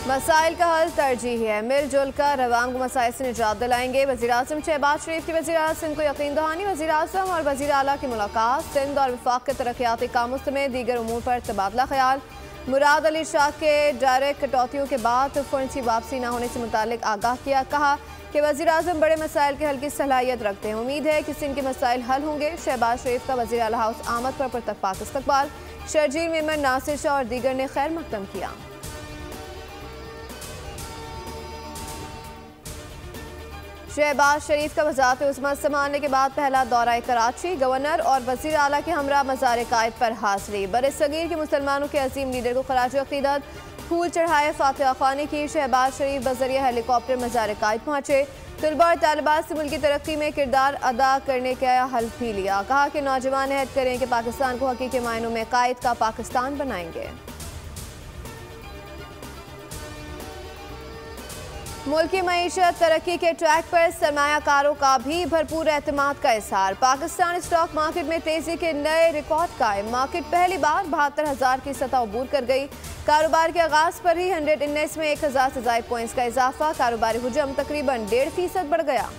मसाइल का हल तरजीह है, मिलजुल कर अवाम को मसाइल से निजात दिलाएंगे। वज़ीर-ए-आज़म शहबाज शरीफ की वज़ीर-ए-आज़म सिंध को यकीन दहानी। वज़ीर-ए-आज़म और वज़ीर आला की मुलाकात, सिंध और वफाक के तरक्याती कामों समेत दीगर उमूर पर तबादला ख्याल। मुराद अली शाह के डायरेक्ट कटौतियों के बाद फंड की वापसी न होने से मुतालिक आगाह किया। कहा कि वज़ीर-ए-आज़म बड़े मसाइल के हल की सलाहियत रखते हैं, उम्मीद है कि सिंध के मसाइल हल होंगे। शहबाज शरीफ का वज़ीर आला हाउस आमद पर पुरतफ़ाक इस्तक़बाल। शर्जील मेमन, नासिर शाह और दीगर ने खैर मकदम किया। शहबाज शरीफ का वज़ारत उस्मत संभालने के बाद पहला दौरा कराची। गवर्नर और वज़ीर आला के हमरा मज़ार कायद पर हाज़िरी। बरसगीर के मुसलमानों के अजीम लीडर को खराज अक़ीदत फूल चढ़ाए फातिहा ख़्वानी की। शहबाज शरीफ बज़रिया हेलीकॉप्टर मज़ार कायद पहुँचे। तलबा और तालिबात से मुल्क की तरक्की में किरदार अदा करने का हल्फ भी लिया। कहा कि नौजवान अहद करें कि पाकिस्तान को हकीकी मायनों में कायद का पाकिस्तान बनाएंगे। मुल्क की मईशत तरक्की के ट्रैक पर सरमायाकारों का भी भरपूर एतमाद का इज़हार। पाकिस्तान स्टॉक मार्केट में तेजी के नए रिकॉर्ड कायम। मार्केट पहली बार 72,000 की सतह अबूर कर गई। कारोबार के आगाज पर ही 100 इंडेक्स में 1000 से ज़ायद पॉइंट्स का इजाफा। कारोबारी हुजम तकरीबन 1.5% बढ़ गया।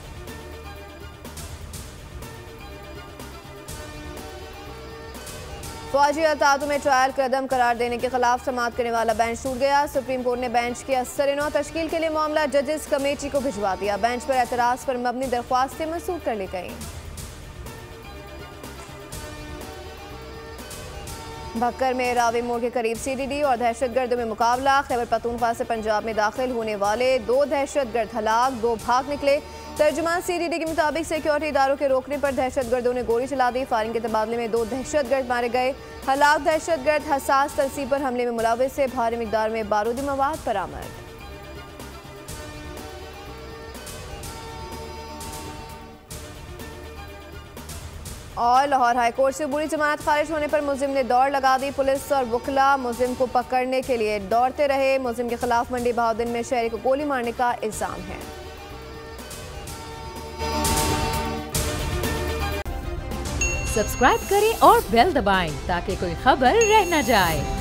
फौजी अतातों में ट्रायल का कदम करार देने के खिलाफ समाअत करने वाला बेंच टूट गया। सुप्रीम कोर्ट ने बेंच की असर-ए-नौ तश्कील के लिए मामला जजेस कमेटी को भिजवा दिया। बेंच पर एतराज़ पर मबनी दरख्वास्तें मंसूख कर ली गईं। भक्कर में रावी मोड़ के करीब CDD और दहशतगर्दों में मुकाबला। खैबर पख्तूनख्वा से पंजाब में दाखिल होने वाले 2 दहशतगर्द हलाक, 2 भाग निकले। तर्जुमान CDD के मुताबिक सिक्योरिटी इदारों के रोकने पर दहशतगर्दों ने गोली चला दी। फायरिंग के तबादले में 2 दहशतगर्द मारे गए। हलाक दहशतगर्द हसास तंसीब पर हमले में मुलव्वस से भारी मिकदार में बारूदी मवाद बरामद। और लाहौर हाईकोर्ट से बुरी जमानत खारिज होने पर मुलजिम ने दौड़ लगा दी। पुलिस और वकला मुलजिम को पकड़ने के लिए दौड़ते रहे। मुलजिम के खिलाफ मंडी बहाउद्दीन में शहरी को गोली मारने का इल्जाम है। सब्सक्राइब करें और बेल दबाएं ताकि कोई खबर रह न जाए।